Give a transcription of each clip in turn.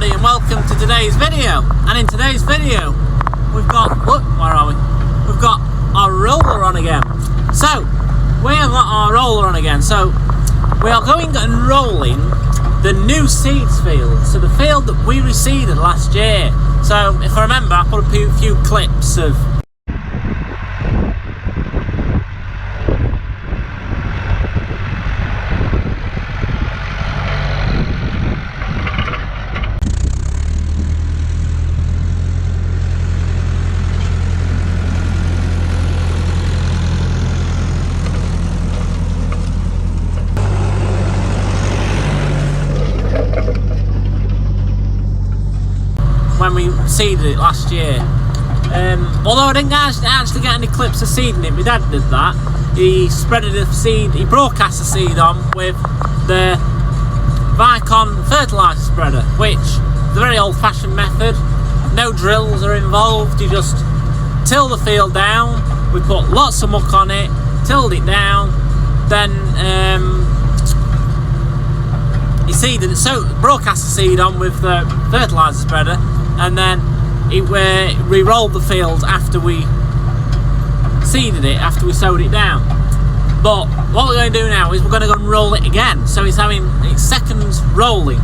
everybody and welcome to today's video. And in today's video we've got, where are we? We've got our roller on again. So we have got our roller on again. So we are going and rolling the new seeds field. So the field that we reseeded last year. So if I remember, I put a few clips of when we seeded it last year. Although I didn't actually get any clips of seeding it, my dad did that. He spreaded the seed, he broadcast the seed on with the Vicon fertiliser spreader, which is a very old-fashioned method. No drills are involved, you just till the field down. We put lots of muck on it, tilled it down, then he seeded it, so broadcast the seed on with the fertiliser spreader, and then we rolled the field after we seeded it, after we sowed it down. But what we're going to do now is we're going to go and roll it again, so it's having its second rolling.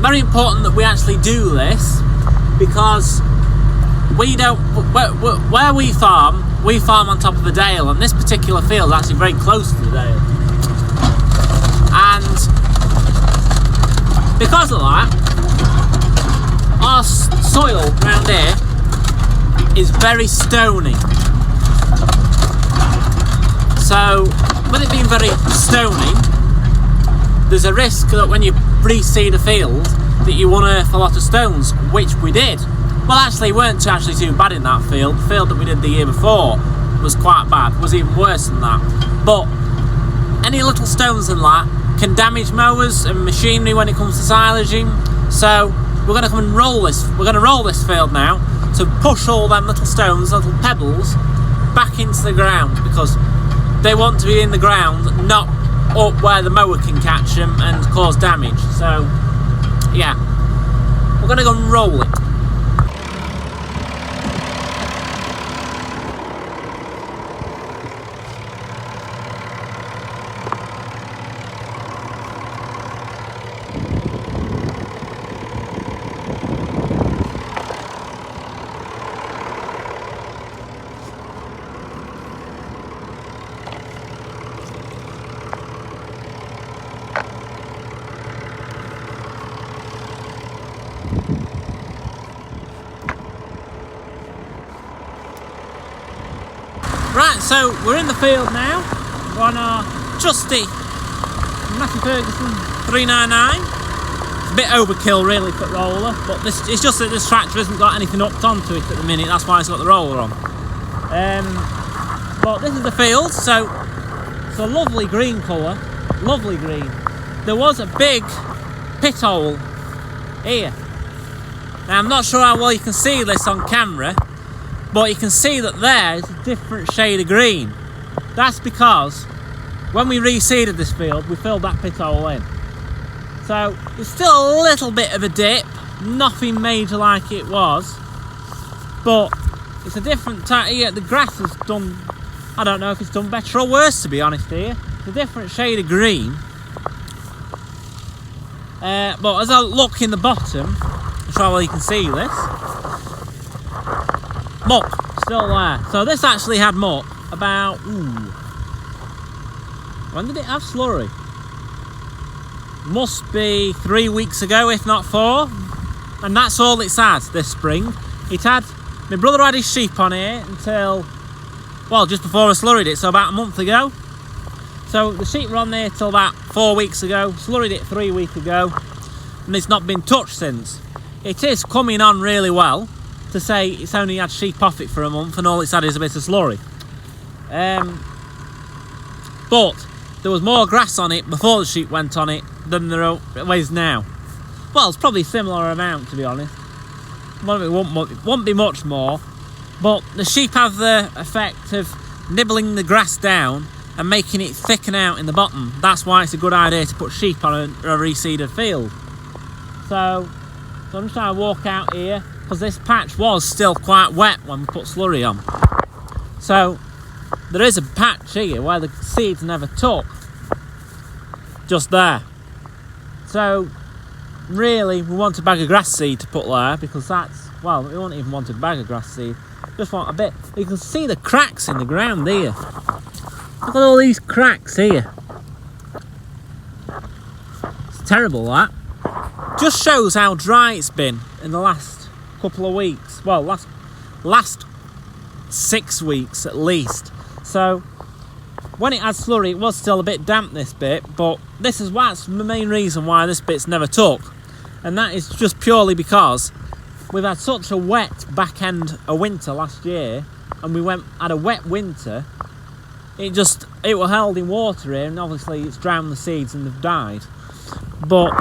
Very important that we actually do this, because we don't, where we farm on top of a dale, and this particular field is actually very close to the dale. And because of that, our soil around here is very stony. So with it being very stony, there's a risk that when you reseed a field that you unearth a lot of stones, which we did. Well, actually, it weren't actually too bad in that field. The field that we did the year before was quite bad, was even worse than that. But any little stones and that can damage mowers and machinery when it comes to silaging. So we're going to come and roll this. We're going to roll this field now to push all them little stones, little pebbles, back into the ground, because they want to be in the ground, not up where the mower can catch them and cause damage. So yeah, we're going to go and roll it. Right, so we're in the field now. We're on our trusty Matthew Ferguson 399. It's a bit overkill really for roller, but it's just that this tractor hasn't got anything hooked onto it at the minute, that's why it's got the roller on. But this is the field, so it's a lovely green colour, lovely green. There was a big pit hole here. Now I'm not sure how well you can see this on camera, but you can see that there is a different shade of green. That's because when we reseeded this field, we filled that pit hole in. So it's still a little bit of a dip, nothing major like it was, but it's a different type. Here, the grass has done, I don't know if it's done better or worse, to be honest here. It's a different shade of green. But as I look in the bottom, I'm sure well you can see this, muck still there. So this actually had muck about, when did it have slurry? Must be 3 weeks ago, if not 4. And that's all it's had this spring. My brother had his sheep on here until, well, just before I slurried it, so about a month ago. So the sheep were on there till about 4 weeks ago, slurried it 3 weeks ago, and it's not been touched since. It is coming on really well, to say it's only had sheep off it for a month and all it's had is a bit of slurry. But there was more grass on it before the sheep went on it than there is now. Well, it's probably a similar amount, to be honest. It won't be much more, but the sheep have the effect of nibbling the grass down and making it thicken out in the bottom. That's why it's a good idea to put sheep on a reseeded field. So So I'm just trying to walk out here because this patch was still quite wet when we put slurry on. So there is a patch here where the seeds never took. Just there. So really we want a bag of grass seed to put there because that's, well, we won't even want a bag of grass seed. Just want a bit. You can see the cracks in the ground here. Look at all these cracks here. It's terrible, that. Just shows how dry it's been in the last couple of weeks. Well, last 6 weeks at least. So when it had slurry, it was still a bit damp, this bit, but that's the main reason why this bit's never took. And that is just purely because we've had such a wet back end of winter last year, and we had a wet winter. It was held in water here, and obviously it's drowned the seeds and they've died. But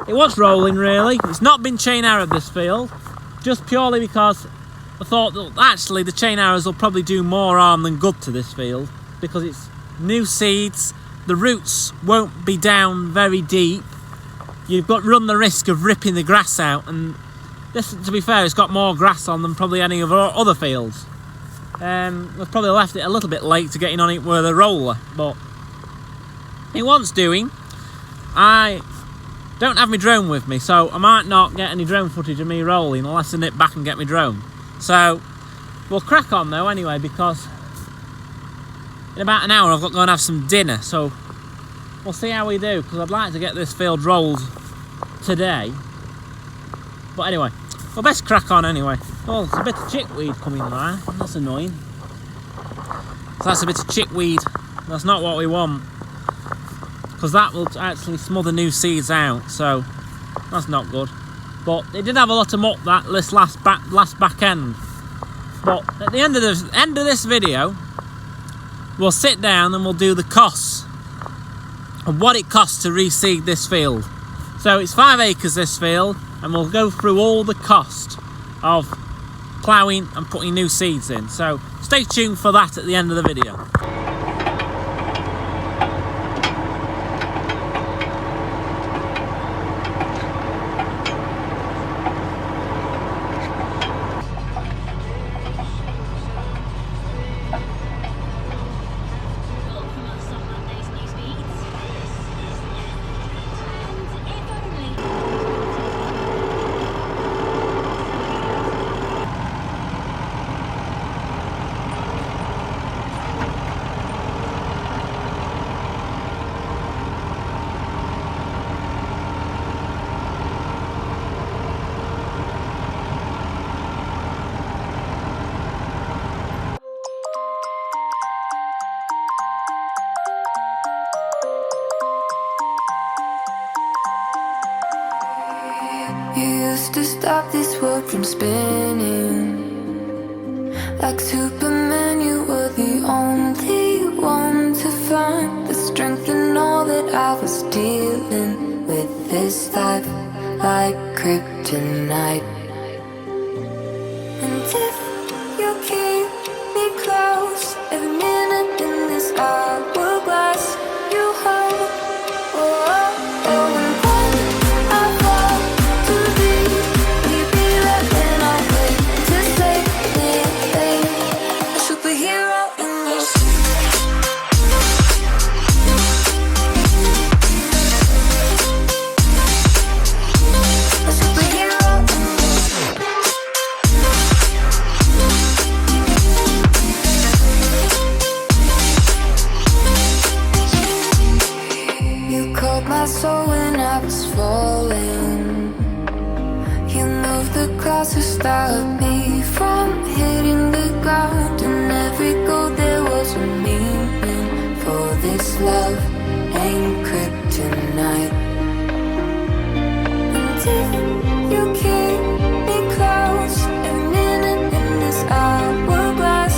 it was rolling, really. It's not been chain arrowed, this field, just purely because I thought that actually the chain arrows will probably do more harm than good to this field, because it's new seeds, the roots won't be down very deep. You've got run the risk of ripping the grass out, and this, to be fair, it's got more grass on than probably any of our other fields. We've probably left it a little bit late to getting on it with a roller, but it wants doing. I don't have my drone with me, so I might not get any drone footage of me rolling unless I nip back and get my drone. So we'll crack on though anyway, because in about an hour I've got to go and have some dinner, so we'll see how we do, because I'd like to get this field rolled today. But anyway, we'll best crack on anyway. Oh, there's a bit of chickweed coming there. That's annoying. So that's a bit of chickweed. That's not what we want, because that will actually smother new seeds out, so that's not good. But it did have a lot of muck this last back end. But at the end of this video, we'll sit down and we'll do the costs of what it costs to reseed this field. So it's 5 acres, this field, and we'll go through all the cost of ploughing and putting new seeds in. So stay tuned for that at the end of the video. You used to stop this world from spinning. Like Superman, you were the only one to find the strength in all that I was dealing with. This life like kryptonite. And if you keep me close, every minute in this hourglass you hold. Oh, oh, oh. My soul when I was falling, you moved the clouds to stop me from hitting the ground. And every goal there was a meaning, for this love ain't kryptonite. And if you keep me close, every minute in this hourglass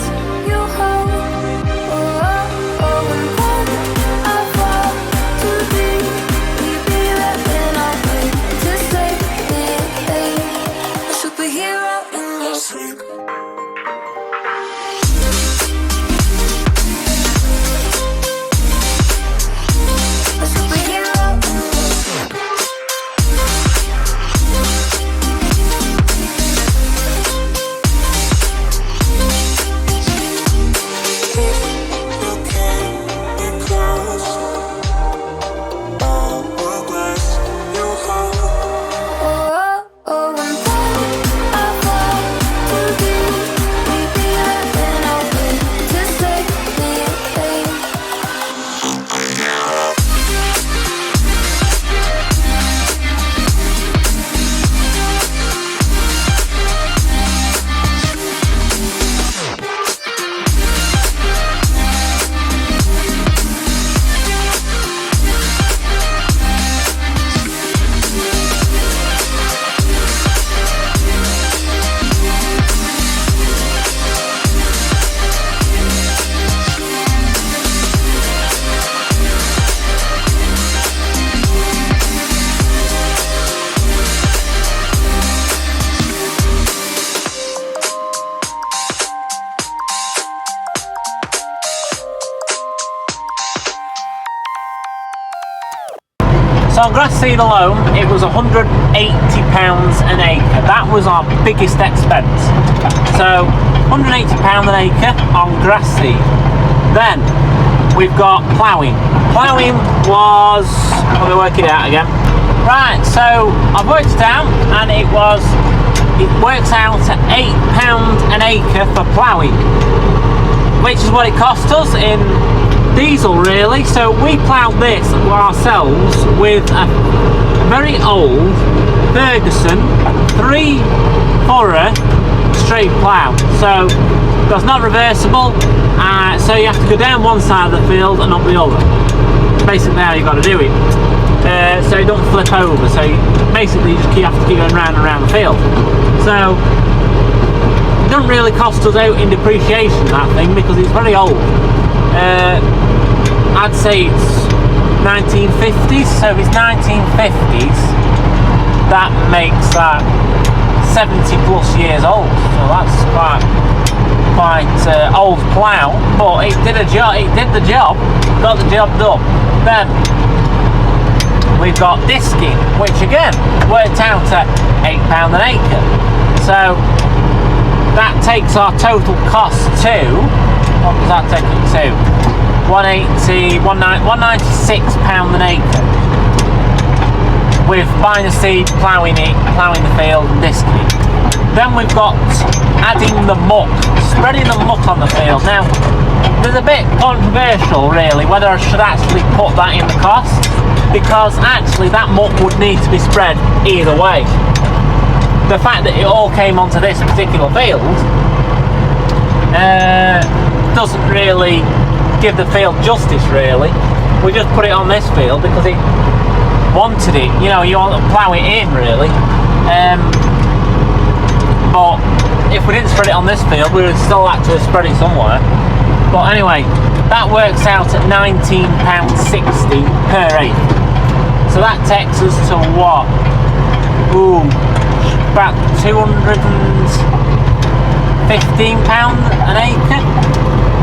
you hold. Oh, oh, oh, and when I fall to thee, hero in your sleep. on grass seed alone, it was £180 an acre. That was our biggest expense. So £180 an acre on grass seed. Then we've got ploughing. Ploughing was, let me work it out again. Right, so I've worked it out, and it works out at £8 an acre for ploughing, which is what it cost us in diesel, really. So we ploughed this ourselves with a very old Ferguson 3-furrow straight plough. So that's not reversible, so you have to go down one side of the field and up the other. Basically how you got to do it, so it don't flip over. So basically you have to keep going round and round the field. So it doesn't really cost us out in depreciation, that thing, because it's very old. I'd say it's 1950s, so if it's 1950s, that makes that 70 plus years old. So that's quite old plough, but it did the job, got the job done. Then we've got disking, which again worked out at £8 an acre. So that takes our total cost to, what does that take it to? £196 an acre. With buying the seed, ploughing the field and disking it. Then we've got adding the muck, spreading the muck on the field. Now, there's a bit controversial really whether I should actually put that in the cost, because actually that muck would need to be spread either way. The fact that it all came onto this particular field doesn't really give the field justice, really. We just put it on this field because it wanted it, you want to plough it in, really. But if we didn't spread it on this field, we would still have to spread it somewhere. But anyway, that works out at £19.60 per acre. So that takes us to what? About £215 an acre.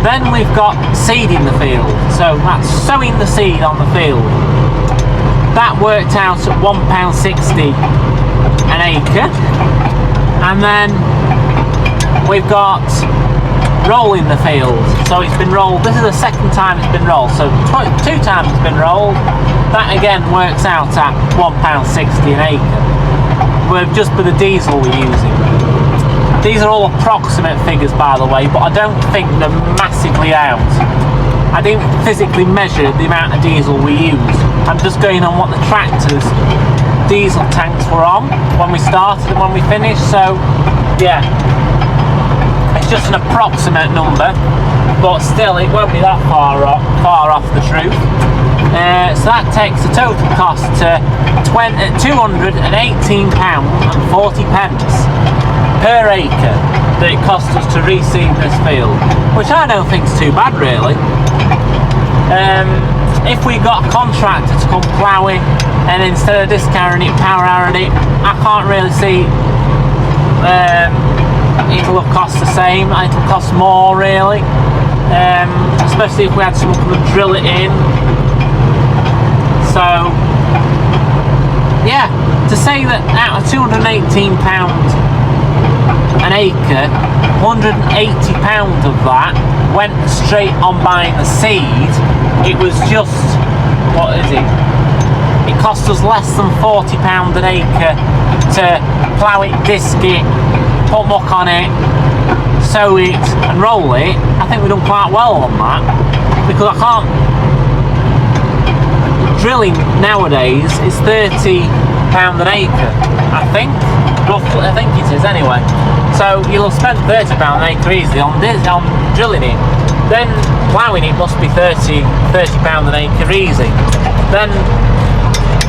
Then we've got seeding the field. So that's sowing the seed on the field. That worked out at £1.60 an acre. And then we've got rolling the field. So it's been rolled. This is the second time it's been rolled. So 2 times it's been rolled. That again works out at £1.60 an acre. With just for the diesel we're using. These are all approximate figures, by the way, but I don't think they're massively out. I didn't physically measure the amount of diesel we use. I'm just going on what the tractor's diesel tanks were on when we started and when we finished. So yeah, it's just an approximate number, but still it won't be that far off the truth. So that takes the total cost to £218.40 per acre that it cost us to reseed this field, which I don't think is too bad, really. If we got a contractor to come ploughing and instead of discarrying it, power hourring it, I can't really see it'll have cost the same. It'll cost more, really, especially if we had someone come and drill it in. So yeah, to say that out of £218 an acre, £180 of that went straight on buying the seed, it was just, what is it? It cost us less than £40 an acre to plough it, disc it, put muck on it, sow it and roll it. I think we've done quite well on that, because I can't, drilling nowadays is £30 an acre, I think. Roughly, I think it is anyway. So you'll have spent £30 an acre easily on drilling it. Then ploughing it must be £30 an acre easy. Then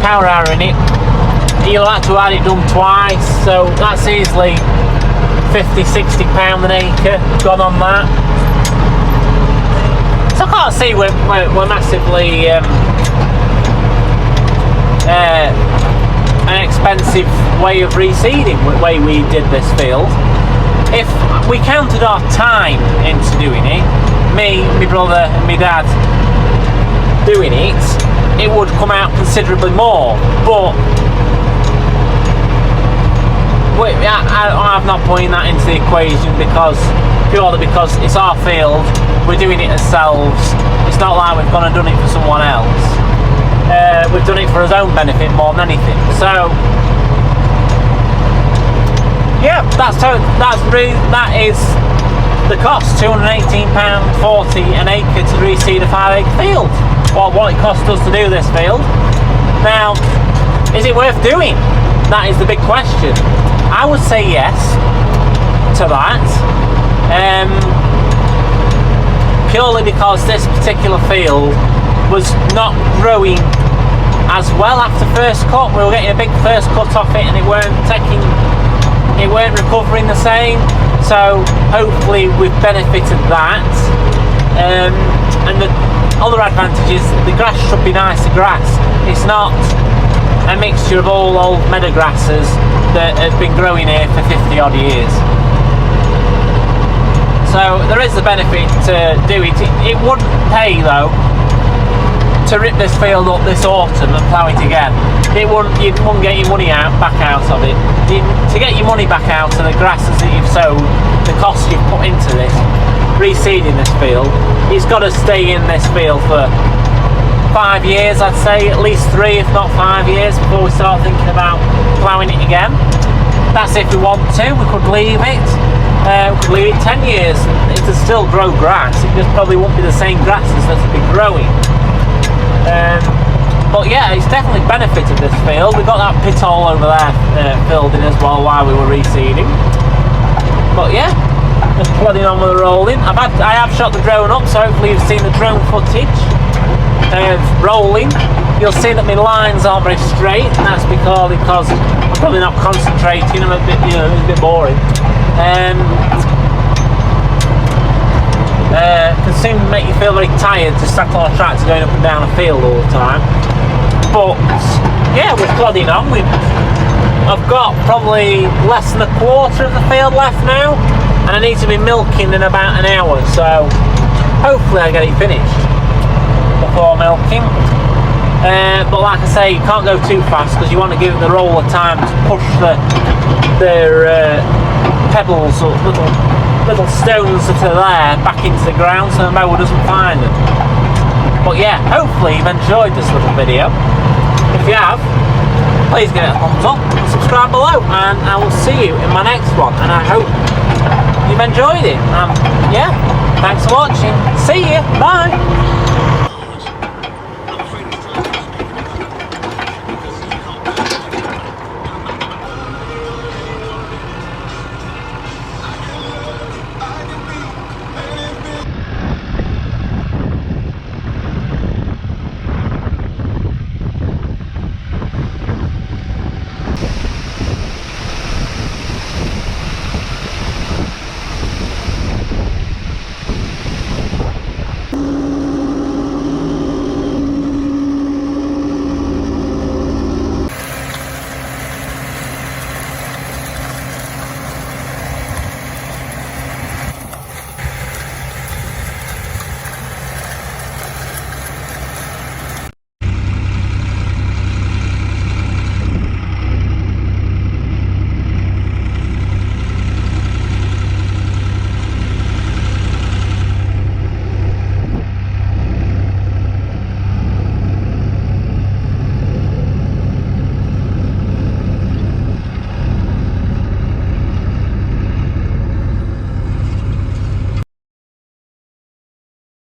power hourring it, you'll have to have it done twice. So that's easily £50-60 an acre gone on that. So I can't see we're massively an expensive way of reseeding, the way we did this field. If we counted our time into doing it, me, my brother and my dad doing it, it would come out considerably more. But I'm not putting that into the equation purely because it's our field, we're doing it ourselves. It's not like we've gone and done it for someone else. We've done it for our own benefit more than anything. So yeah, that is the cost, £218.40 an acre to reseed a 5 acre field. Well, what it cost us to do this field. Now, is it worth doing? That is the big question. I would say yes to that, purely because this particular field was not growing as well after first cut. We were getting a big first cut off it, and it weren't recovering the same. So hopefully we've benefited that. And the other advantage is the grass should be nicer grass. It's not a mixture of all old meadow grasses that have been growing here for 50 odd years. So there is the benefit to do it. It wouldn't pay though to rip this field up this autumn and plough it again. You wouldn't get your money back out of it. To get your money back out of the grasses that you've sowed, the cost you've put into this, reseeding this field, it's got to stay in this field for 5 years, I'd say, at least 3 if not 5 years before we start thinking about ploughing it again. That's if we want to. We could leave it. We could leave it 10 years. It would still grow grass. It just probably won't be the same grasses that have been growing. But yeah, it's definitely benefited this field. We got that pit hole over there filled in as well while we were reseeding. But yeah, just plodding on with the rolling. I have shot the drone up, so hopefully you've seen the drone footage of rolling. You'll see that my lines aren't very straight, and that's because I'm probably not concentrating. I'm a bit, it's a bit boring. Can soon make you feel very tired to sat on a tractor going up and down a field all the time. But yeah, we're plodding on. I've got probably less than a quarter of the field left now, and I need to be milking in about an hour, so hopefully I get it finished before milking. But like I say, you can't go too fast because you want to give the roller time to push the pebbles or little stones that are there back into the ground so the mower doesn't find them. But yeah, hopefully you've enjoyed this little video. If you have, please give it a thumbs up and subscribe below, and I will see you in my next one, and I hope you've enjoyed it. Yeah, thanks for watching. See you, bye.